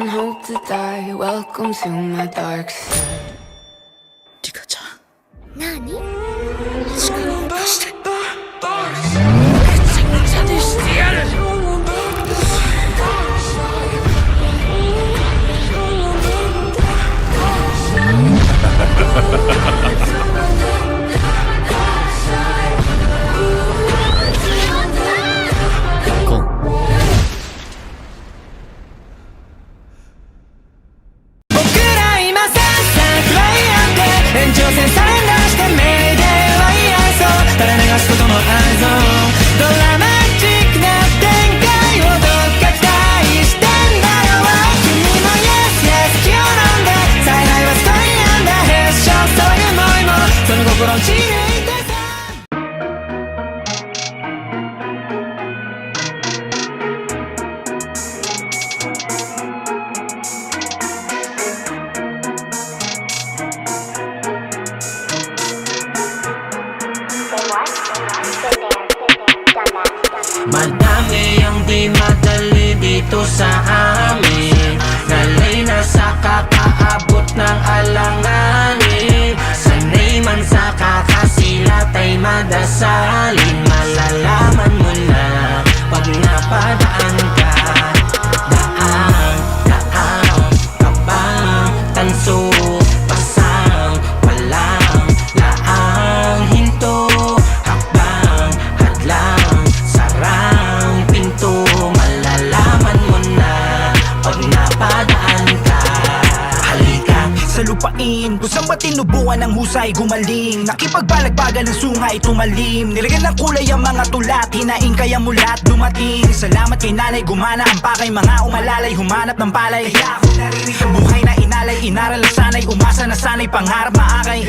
and hope to die. Welcome to my dark side. 네가 자. 何 Madami ang di madali dito sa amin. Nalay na sa kakaabot ng alanganin. Sanay man sa kakasilat ay madasalin. Malalaman mo na pag napadaan ka. Daan, kabang, tanso, pasang, walang laang hinto. Hakbang, hadlang, sarang pinto. Malalaman mo na pag napadaan ka. Halika Sa lupain, kung saan ba tinubuan ng husay gumaling. Nakipagbalagbagan ng sungay tumalim. Nilagyan ng kulay ang mga tulat, hinaing kaya mulat dumating. Salamat kay nanay, gumana ang pakay. Mga umalalay, humanap ng palay. Kaya ako naririto, buhay na inalay. Inaral na sanay, umasa na sanay. Pangarap maakay.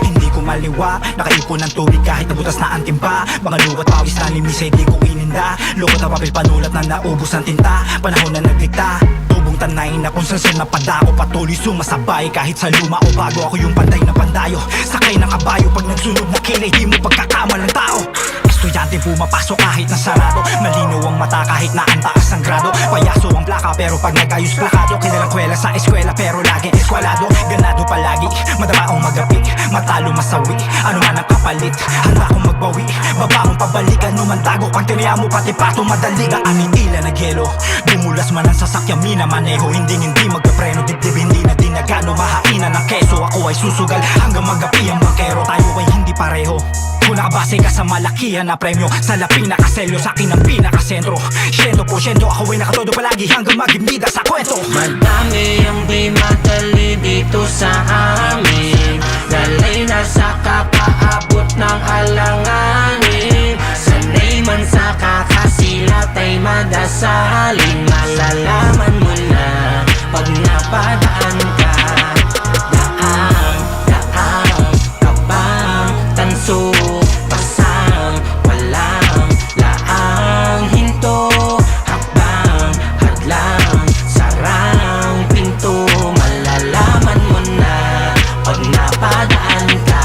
Hindi ko maliwa, nakaipon ng tubig kahit nabutas na ang timpa. Mga luwat pawis na limisay, di ko ininda. Lukot na papel panulat na naubos ng tinta. Panahon na nagdikta, tubong tanay na kung saan napadako. Patuloy sumasabay kahit sa luma o bago. Ako yung panday na pandayo, sakay ng kabayo. Pag nagsunod na kilay, di mo pagkakamalang tao. Estudyante pumapasok kahit na sarado. Malinaw ang mata kahit na ang taas ang grado. Payaso ang plaka pero pag nag-ayos plakado. Kilalang kwela sa eskwela pero laging eskwalado. Ganado palagi, madabaong magapi. Matalo masawi, ano man ang kapalit. Handa akong magbawi, babaong pabalik. Ano man tago, pag tiniya mo pati pato madali. Daaning ila na gelo, dumulas man ang sasakyan minamaneho. Hindi magpapreno, dibdib hindi na dinagano. Mahainan ng keso, ako ay susugal hanggang magapi ang bangkero. Tayo ay hindi pareho, kung nakabase ka sa malakihan na premyo. Sa laping nakaselyo, sa akin ang pinakasentro. 100% ako ay nakatodo palagi hanggang magimbida sa kwento. Madami ang di madali dito sa amin. Dalay na sa kakaabot ng alanganin. Sanay man sa kakasilat ay madasalin. Malalaman mo na pag napadaan ka. Daan, kabang, tanso, pasang, walang laang hinto. Hakbang, hadlang, sarang pinto. Malalaman mo na pag napadaan ka.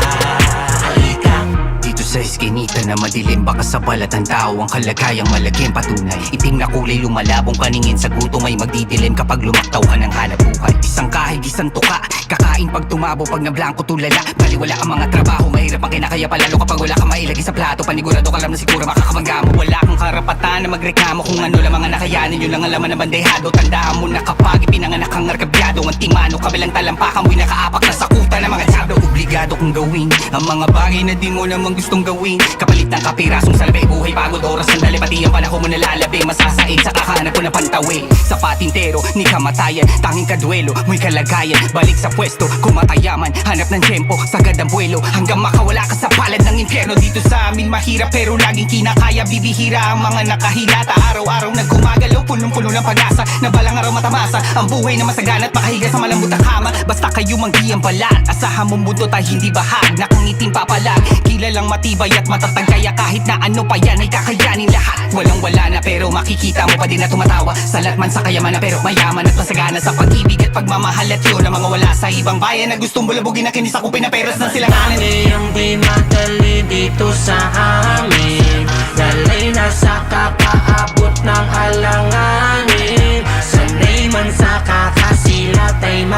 Halika Dito sa eskinita na madilim, baka sa balat ng tao ang kalagayang malagim patunay. Itim na kulay lumalabong paningin sa gutom ay magdidilim kapag lumaktaw ka ng hanap buhay. Isang kahig, isang tuka, kakain pag tumabo, pag nablangko tulala. Baliwala ang mga trabaho, mahirap ang kinakaya palalo kapag wala kang mailagay sa plato. Panigurado ka lang na siguro makakamangga mo. Wala kang karapatan na magreklamo kung ano lang mga nakayanin. Yun lang ang laman ng bandehado. Tandaan mo na kapag ipinanganak kang arkabyado, ang timano, kabilang talampakan mo'y nakaapak na sakutan ng mga diablo. Obligado kong gawin ang mga bagay na di mo naman gustong gawin. Kapalit ng kapirasong salabi, buhay, pagod, oras, sandali. Pati ang panahon mo nalalabi, masasaid sa kakahanap ko na pantawi. Sa patintero, ni kamatayan, tanging kadwelo, mo'y kalagayan. Balik sa pwesto, kumatayaman, hanap ng tiyempo, sagad ang buwelo, hanggang makawala ka sa palad ng impyerno. Dito sa amin mahirap pero laging kinakaya. Bibihira ang mga nakahilata, araw-araw nagkumagalaw, punong-puno ng pag-asa na balang araw matamasa ang buhay na masagana at makahiga sa malambot na kama. Basta kayo manggi ang balat, asahan mong mundo tayo hindi bahag. Nakangiting papalag, kilalang matibay at matatag. Kaya kahit na ano pa yan ay kakayanin lahat. Walang wala na pero makikita mo pa din na tumatawa. Salat man sa kayamanan pero mayaman at masagana sa pag-ibig at pagmamahal. At yun ang mga wala sa ibang bayan na gustong bulabugin na kinisakupin na peras ng silanganin. Madami ang di madali dito sa amin. Dalay na sa kakaabot ng alanganin. Sanay man sa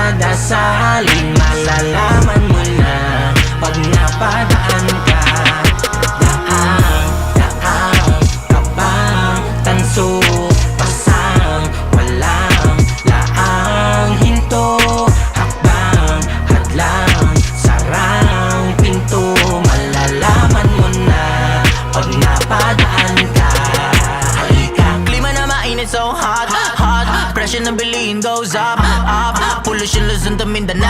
madasalin, malalaman mo na pag napadaan ka. Daang kabang tanso, pasang walang laang hinto, hakbang hadlang sarang pinto, malalaman mo na pag napadaan ka. Halika. Klima na mainit, so hot, hot. Pressure ng bilihin goes up, up. Pollution Luzon to Mindanao.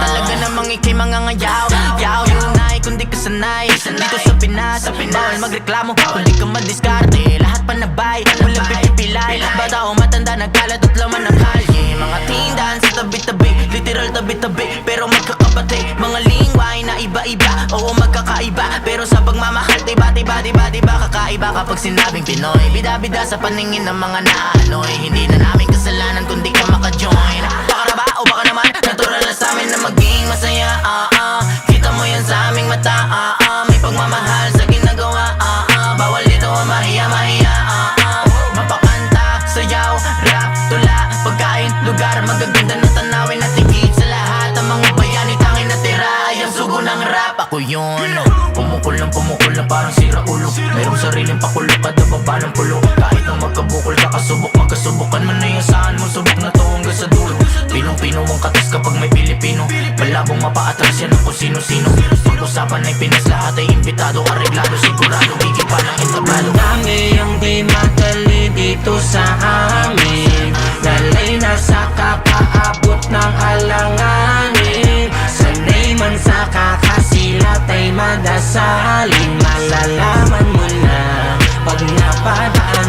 Talaga namang ikay mangangayaw, yaw. Yunay kung di ka sanay dito sa Pinas, bawal magreklamo kung di ka madiskarte. Lahat panabay, walang pipipilay. Bata o matanda, nagkalat at laman ng kalye. Mga tindahan sa tabi-tabi, literal tabi-tabi, pero magkakapatid. Mga lingway na iba-iba, oo magkakaiba, pero sa pagmamahal diba kakaiba kapag sinabing Pinoy. Bida-bida sa paningin ng mga naanoy. Hindi na namin kasalanan kung di ka maka-join. Baka na ba o baka naman natural na sa amin na maging masaya. Kita mo yan sa aming mata. May pagmamahal sa ginagawa. Bawal dito mahiya. Mapakanta, sayaw, rap, tula, pagkain, lugar, magaganda ng tanawin at higit sa lahat. Ang mga bayani tangin na tira ay ang sugo ng rap. Ako yun, pumukol lang parang sira ulo. Mayroong sariling pakulo kada baba ng pulo. Kahit na magkabukol ka kasubok, magkasubukan mo na yung saan mo. Subok na to hanggang sa dulo. Pinong-pino ang katas kapag may Pilipino. Malabong mapaatras yan ang kung sino-sino. Pag-usapan ay Pinas, lahat ay imbitado. Areglado, sigurado, higit pa ng entablado. Dami ang di madali dito sa amin. Dalay na sa kakaabot ng alanganin. Sanay man sa kakasilat ay madasalin, malalaman mo na pag napadaan